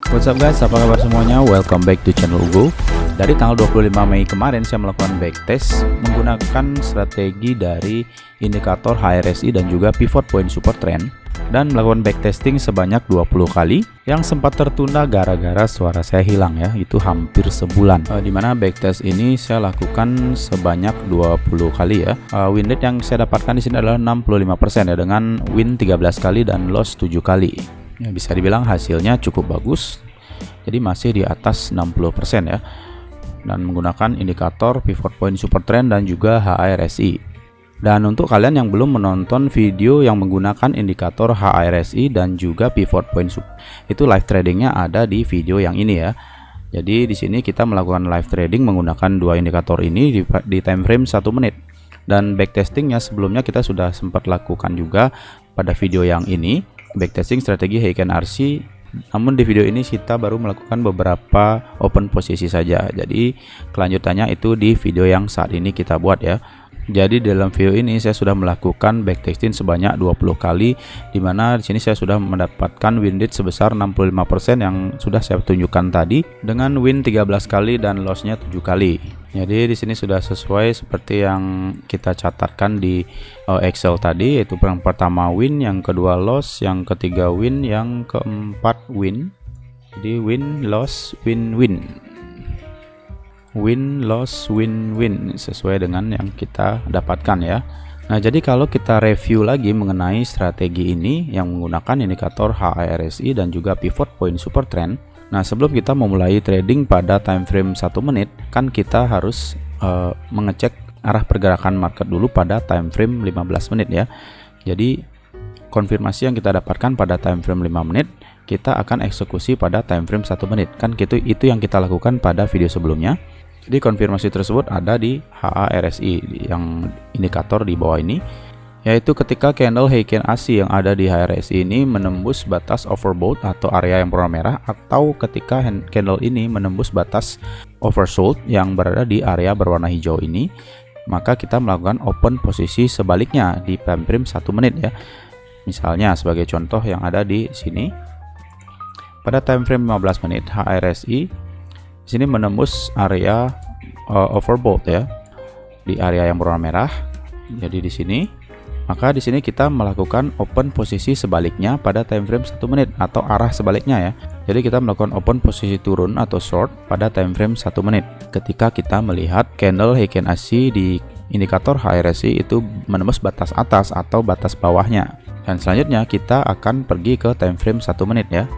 What's up guys, apa kabar semuanya? Welcome back to channel Ugo. Dari tanggal 25 Mei kemarin saya melakukan backtest menggunakan strategi dari indikator HRSI dan juga pivot point support trend, dan melakukan backtesting sebanyak 20 kali yang sempat tertunda gara-gara suara saya hilang ya, itu hampir sebulan. Dimana backtest ini saya lakukan sebanyak 20 kali ya. Win rate yang saya dapatkan di sini adalah 65% ya, dengan win 13 kali dan loss 7 kali. Ya, bisa dibilang hasilnya cukup bagus, jadi masih di atas 60% ya, dan menggunakan indikator pivot point support trend dan juga HRSI. Dan untuk kalian yang belum menonton video yang menggunakan indikator HRSI dan juga pivot point itu live tradingnya ada di video yang ini ya. Jadi di sini kita melakukan live trading menggunakan dua indikator ini di time frame 1 menit. Dan backtestingnya sebelumnya kita sudah sempat lakukan juga pada video yang ini, backtesting strategi Heiken RC. Namun di video ini kita baru melakukan beberapa open posisi saja. Jadi kelanjutannya itu di video yang saat ini kita buat ya. Jadi dalam video ini saya sudah melakukan backtesting sebanyak 20 kali, dimana di sini saya sudah mendapatkan win rate sebesar 65% yang sudah saya tunjukkan tadi, dengan win 13 kali dan lossnya 7 kali. Jadi di sini sudah sesuai seperti yang kita catatkan di Excel tadi, yaitu yang pertama win, yang kedua loss, yang ketiga win, yang keempat win. Jadi win, loss, win, win. Win, loss, win, win, sesuai dengan yang kita dapatkan ya. Nah, jadi kalau kita review lagi mengenai strategi ini yang menggunakan indikator HRSI dan juga pivot point support trend. Nah, sebelum kita memulai trading pada time frame 1 menit, kan kita harus mengecek arah pergerakan market dulu pada time frame 15 menit ya. Jadi konfirmasi yang kita dapatkan pada time frame 5 menit, kita akan eksekusi pada time frame 1 menit. Kan itu yang kita lakukan pada video sebelumnya. Jadi konfirmasi tersebut ada di HRSI yang indikator di bawah ini, yaitu ketika candle Heiken AC yang ada di HRSI ini menembus batas overbought atau area yang berwarna merah, atau ketika candle ini menembus batas oversold yang berada di area berwarna hijau ini, maka kita melakukan open posisi sebaliknya di time frame 1 menit ya. Misalnya sebagai contoh yang ada di sini, pada time frame 15 menit HRSI di sini menembus area overbought ya, di area yang berwarna merah. Jadi di sini, maka di sini kita melakukan open posisi sebaliknya pada time frame 1 menit atau arah sebaliknya ya. Jadi kita melakukan open posisi turun atau short pada time frame 1 menit ketika kita melihat candle Heiken AC di indikator HRSI itu menembus batas atas atau batas bawahnya. Dan selanjutnya kita akan pergi ke time frame 1 menit ya.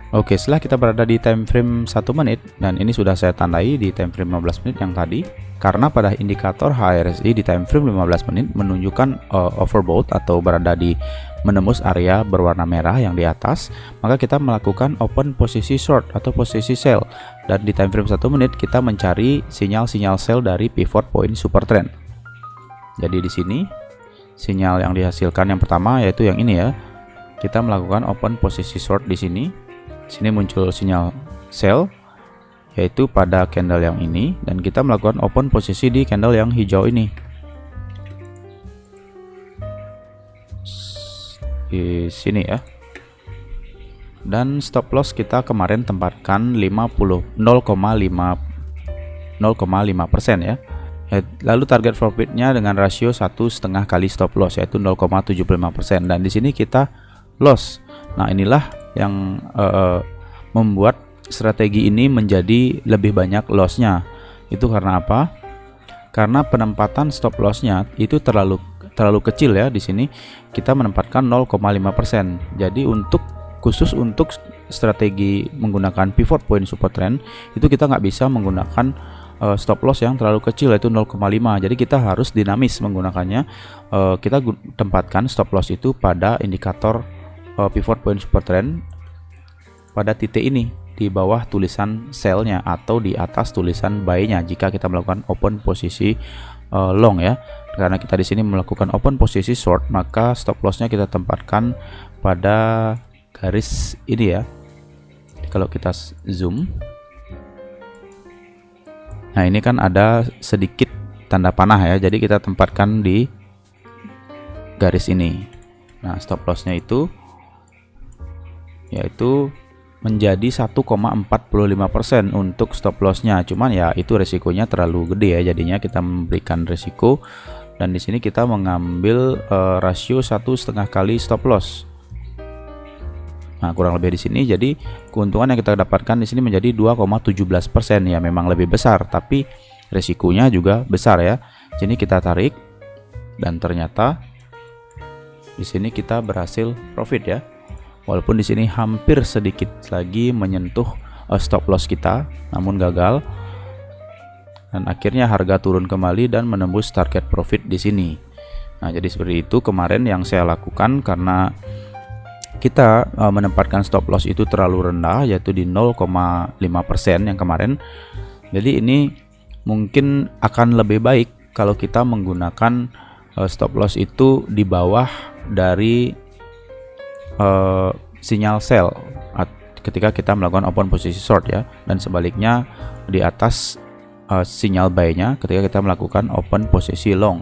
Oke, setelah kita berada di time frame 1 menit, dan ini sudah saya tandai di time frame 15 menit yang tadi, karena pada indikator HRSI di time frame 15 menit menunjukkan overbought atau berada di menembus area berwarna merah yang di atas, maka kita melakukan open posisi short atau posisi sell. Dan di time frame 1 menit kita mencari sinyal-sinyal sell dari pivot point super trend. Jadi di sini sinyal yang dihasilkan yang pertama yaitu yang ini ya. Kita melakukan open posisi short di sini. Sini muncul sinyal sell yaitu pada candle yang ini, dan kita melakukan open posisi di candle yang hijau ini di sini ya. Dan stop loss kita kemarin tempatkan 0,5% ya. Lalu target profitnya dengan rasio 1,5 kali stop loss yaitu 0,75%, dan di sini kita loss. Nah, inilah yang membuat strategi ini menjadi lebih banyak lossnya. Itu karena apa? Karena penempatan stop lossnya itu terlalu kecil ya. Di sini kita menempatkan 0,5%. Jadi khusus untuk strategi menggunakan pivot point support trend itu kita nggak bisa menggunakan stop loss yang terlalu kecil yaitu 0,5. Jadi kita harus dinamis menggunakannya. Kita tempatkan stop loss itu pada indikator pivot point support trend pada titik ini di bawah tulisan sell-nya atau di atas tulisan buy-nya jika kita melakukan open posisi long ya. Karena kita di sini melakukan open posisi short, maka stop loss-nya kita tempatkan pada garis ini ya. Kalau kita zoom, nah ini kan ada sedikit tanda panah ya, jadi kita tempatkan di garis ini. Nah, stop loss-nya itu yaitu menjadi 1,45% untuk stop lossnya. Cuman ya itu resikonya terlalu gede ya, jadinya kita memberikan resiko, dan di sini kita mengambil rasio 1,5 kali stop loss. Nah, kurang lebih di sini. Jadi keuntungan yang kita dapatkan di sini menjadi 2,17% ya, memang lebih besar, tapi resikonya juga besar ya. Jadi kita tarik, dan ternyata di sini kita berhasil profit ya. Walaupun di sini hampir sedikit lagi menyentuh stop loss kita, namun gagal. Dan akhirnya harga turun kembali dan menembus target profit di sini. Nah, jadi seperti itu kemarin yang saya lakukan, karena kita menempatkan stop loss itu terlalu rendah, yaitu di 0,5% yang kemarin. Jadi ini mungkin akan lebih baik kalau kita menggunakan stop loss itu di bawah dari sinyal sell ketika kita melakukan open posisi short ya, dan sebaliknya di atas sinyal buy-nya ketika kita melakukan open posisi long,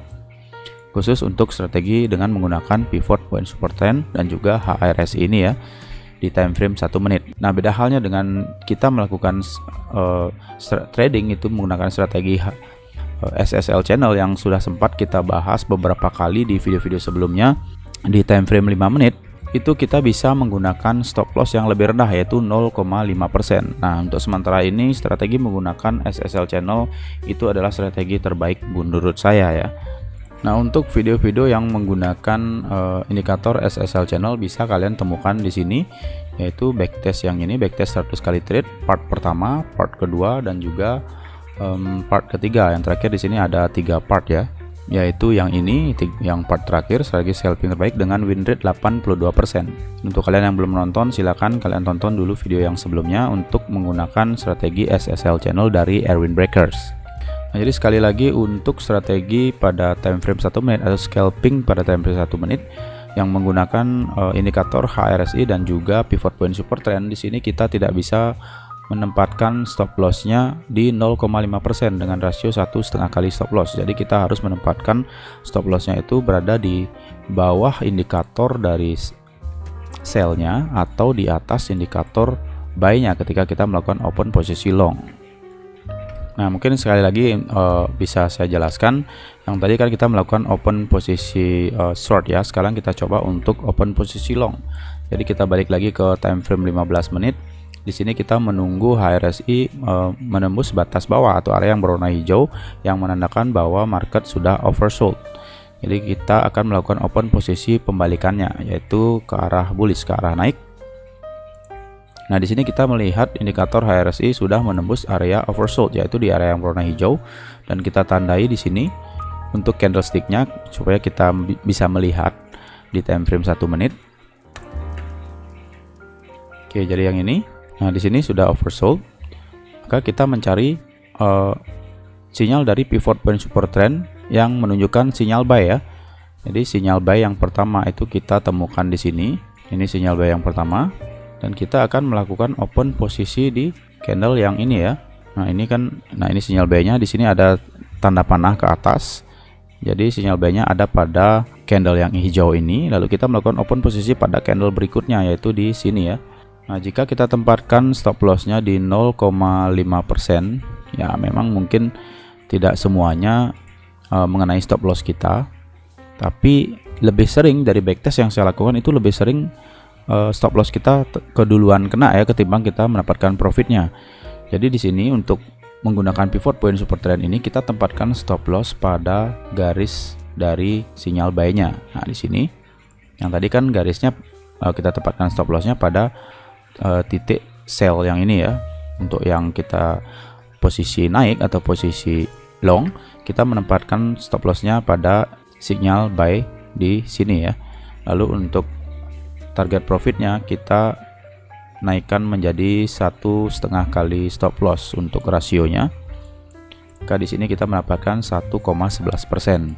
khusus untuk strategi dengan menggunakan pivot point super trend dan juga HRSI ini ya, di time frame 1 menit. Nah, beda halnya dengan kita melakukan trading itu menggunakan strategi SSL channel yang sudah sempat kita bahas beberapa kali di video-video sebelumnya. Di time frame 5 menit itu kita bisa menggunakan stop loss yang lebih rendah, yaitu 0,5%. Nah, untuk sementara ini strategi menggunakan SSL channel itu adalah strategi terbaik menurut saya ya. Nah, untuk video-video yang menggunakan indikator SSL channel bisa kalian temukan di sini, yaitu backtest yang ini, backtest 100 kali trade, part pertama, part kedua, dan juga part ketiga. Yang terakhir di sini ada 3 part ya, yaitu yang ini, yang part terakhir, strategi scalping terbaik dengan win rate 82%. Untuk kalian yang belum nonton, silakan kalian tonton dulu video yang sebelumnya untuk menggunakan strategi SSL channel dari Erwin Breakers. Nah, jadi sekali lagi untuk strategi pada time frame 1 menit atau scalping pada time frame 1 menit yang menggunakan indikator HRSI dan juga pivot point super trend, di sini kita tidak bisa menempatkan stop lossnya di 0,5% dengan rasio 1,5 kali stop loss. Jadi kita harus menempatkan stop lossnya itu berada di bawah indikator dari sell-nya atau di atas indikator buy-nya ketika kita melakukan open posisi long. Nah, mungkin sekali lagi bisa saya jelaskan. Yang tadi kan kita melakukan open posisi short ya. Sekarang kita coba untuk open posisi long. Jadi kita balik lagi ke time frame 15 menit. Di sini kita menunggu HRSI menembus batas bawah atau area yang berwarna hijau yang menandakan bahwa market sudah oversold. Jadi kita akan melakukan open posisi pembalikannya, yaitu ke arah bullish, ke arah naik. Nah, di sini kita melihat indikator HRSI sudah menembus area oversold, yaitu di area yang berwarna hijau, dan kita tandai di sini untuk candlesticknya supaya kita bisa melihat di time frame 1 menit. Oke, jadi yang ini. Nah, di sini sudah oversold. Maka kita mencari sinyal dari pivot point super trend yang menunjukkan sinyal buy ya. Jadi sinyal buy yang pertama itu kita temukan di sini. Ini sinyal buy yang pertama, dan kita akan melakukan open posisi di candle yang ini ya. Nah, ini kan, nah ini sinyal buy-nya. Di sini ada tanda panah ke atas. Jadi sinyal buy-nya ada pada candle yang hijau ini. Lalu kita melakukan open posisi pada candle berikutnya, yaitu di sini ya. Nah, jika kita tempatkan stop loss-nya di 0,5%, ya memang mungkin tidak semuanya mengenai stop loss kita, tapi lebih sering dari backtest yang saya lakukan itu lebih sering stop loss kita keduluan kena ya ketimbang kita mendapatkan profitnya. Jadi di sini untuk menggunakan pivot point super trend ini kita tempatkan stop loss pada garis dari sinyal buy-nya. Nah, di sini yang tadi kan garisnya kita tempatkan stop loss-nya pada titik sell yang ini ya. Untuk yang kita posisi naik atau posisi long, kita menempatkan stop loss-nya pada sinyal buy di sini ya. Lalu untuk target profitnya kita naikkan menjadi 1,5 kali stop loss untuk rasionya. Maka di sini kita mendapatkan 1,11%.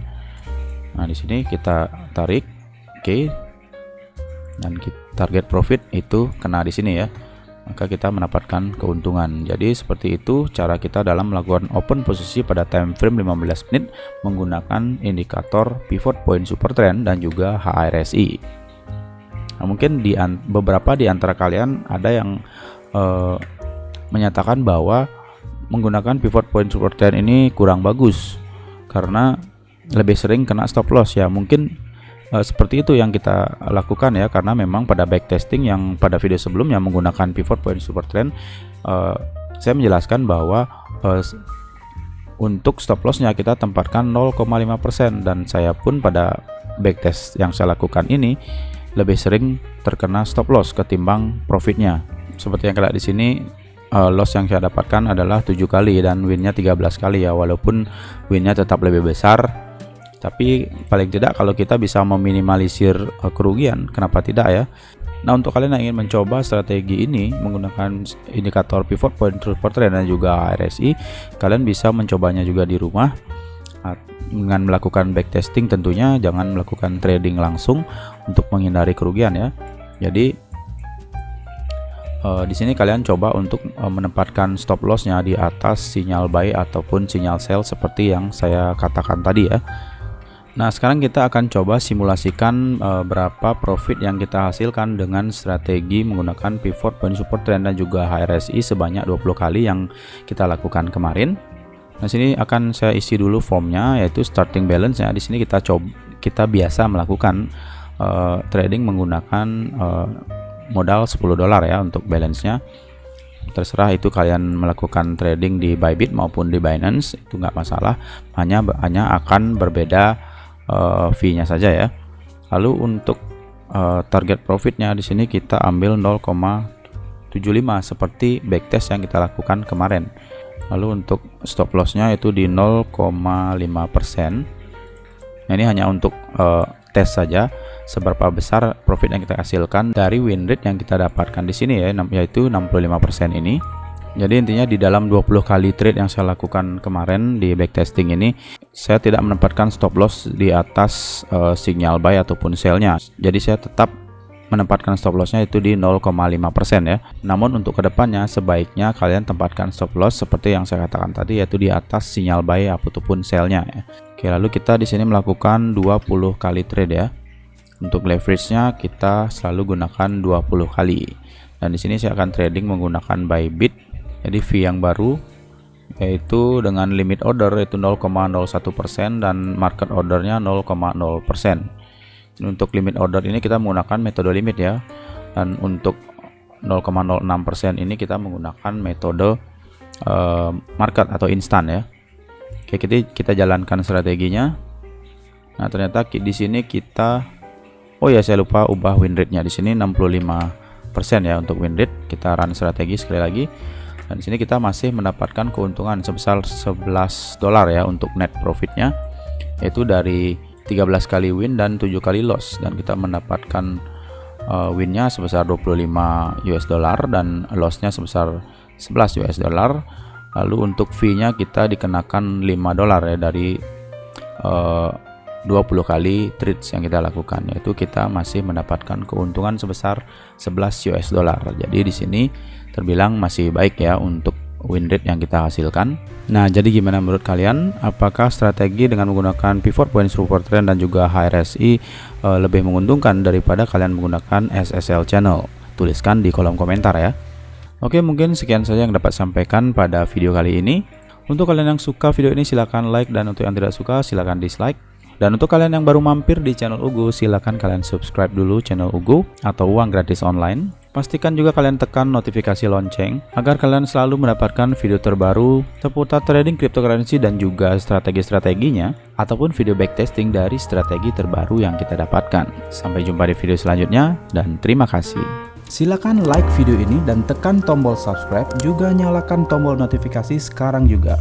Nah, di sini kita tarik, oke. Dan target profit itu kena di sini ya, maka kita mendapatkan keuntungan. Jadi seperti itu cara kita dalam melakukan open posisi pada time frame 15 menit menggunakan indikator pivot point super trend dan juga HRSI. Nah, mungkin beberapa di antara kalian ada yang menyatakan bahwa menggunakan pivot point support trend ini kurang bagus karena lebih sering kena stop loss ya. Mungkin seperti itu yang kita lakukan ya, karena memang pada backtesting yang pada video sebelumnya menggunakan pivot point support trend, saya menjelaskan bahwa untuk stop lossnya kita tempatkan 0,5%, dan saya pun pada backtest yang saya lakukan ini lebih sering terkena stop loss ketimbang profitnya. Seperti yang kalian di sini, loss yang saya dapatkan adalah 7 kali dan winnya 13 kali ya, walaupun winnya tetap lebih besar, tapi paling tidak kalau kita bisa meminimalisir kerugian, kenapa tidak ya. Nah, untuk kalian yang ingin mencoba strategi ini menggunakan indikator pivot point support trend dan juga RSI, kalian bisa mencobanya juga di rumah dengan melakukan backtesting tentunya, jangan melakukan trading langsung untuk menghindari kerugian ya. Jadi di sini kalian coba untuk menempatkan stop lossnya di atas sinyal buy ataupun sinyal sell seperti yang saya katakan tadi ya. Nah, sekarang kita akan coba simulasikan berapa profit yang kita hasilkan dengan strategi menggunakan pivot point support trend dan juga HRSI sebanyak 20 kali yang kita lakukan kemarin. Nah, sini akan saya isi dulu formnya, yaitu starting balance ya. Di sini kita biasa melakukan trading menggunakan modal $10 ya untuk balance-nya. Terserah itu kalian melakukan trading di Bybit maupun di Binance, itu nggak masalah, hanya akan berbeda fee-nya saja ya. Lalu untuk target profitnya di sini kita ambil 0,75 seperti backtest yang kita lakukan kemarin. Lalu untuk stop loss-nya itu di 0,5%. Nah, ini hanya untuk tes saja seberapa besar profit yang kita hasilkan dari win rate yang kita dapatkan di sini ya, yaitu 65% ini. Jadi intinya di dalam 20 kali trade yang saya lakukan kemarin di backtesting ini, saya tidak menempatkan stop loss di atas sinyal buy ataupun sell-nya. Jadi saya tetap menempatkan stop lossnya itu di 0,5% ya. Namun untuk kedepannya sebaiknya kalian tempatkan stop loss seperti yang saya katakan tadi, yaitu di atas sinyal buy ataupun sell-nya ya. Oke, lalu kita di sini melakukan 20 kali trade ya. Untuk leverage-nya kita selalu gunakan 20 kali. Dan di sini saya akan trading menggunakan Bybit. Jadi fee yang baru yaitu dengan limit order itu 0,01% dan market ordernya 0,0%. Untuk limit order ini kita menggunakan metode limit ya. Dan untuk 0,06% ini kita menggunakan metode market atau instan ya. Oke, kita jalankan strateginya. Nah, ternyata di sini kita, oh ya, saya lupa ubah win rate-nya. Di sini 65% ya untuk win rate. Kita run strategi sekali lagi. Dan di sini kita masih mendapatkan keuntungan sebesar $11 ya untuk net profitnya, yaitu dari 13 kali win dan 7 kali loss, dan kita mendapatkan winnya sebesar $25 dan lossnya sebesar $11. Lalu untuk fee-nya kita dikenakan $5 ya dari 20 kali trades yang kita lakukan, yaitu kita masih mendapatkan keuntungan sebesar $11. Jadi di sini terbilang masih baik ya untuk win rate yang kita hasilkan. Nah, jadi gimana menurut kalian? Apakah strategi dengan menggunakan pivot point support trend dan juga HRSI lebih menguntungkan daripada kalian menggunakan SSL channel? Tuliskan di kolom komentar ya. Oke, mungkin sekian saja yang dapat sampaikan pada video kali ini. Untuk kalian yang suka video ini silahkan like, dan untuk yang tidak suka silahkan dislike. Dan untuk kalian yang baru mampir di channel Ugu, silahkan kalian subscribe dulu channel Ugu atau Uang Gratis Online. Pastikan juga kalian tekan notifikasi lonceng agar kalian selalu mendapatkan video terbaru seputar trading cryptocurrency dan juga strategi-strateginya, ataupun video backtesting dari strategi terbaru yang kita dapatkan. Sampai jumpa di video selanjutnya dan terima kasih. Silakan like video ini dan tekan tombol subscribe, juga nyalakan tombol notifikasi sekarang juga.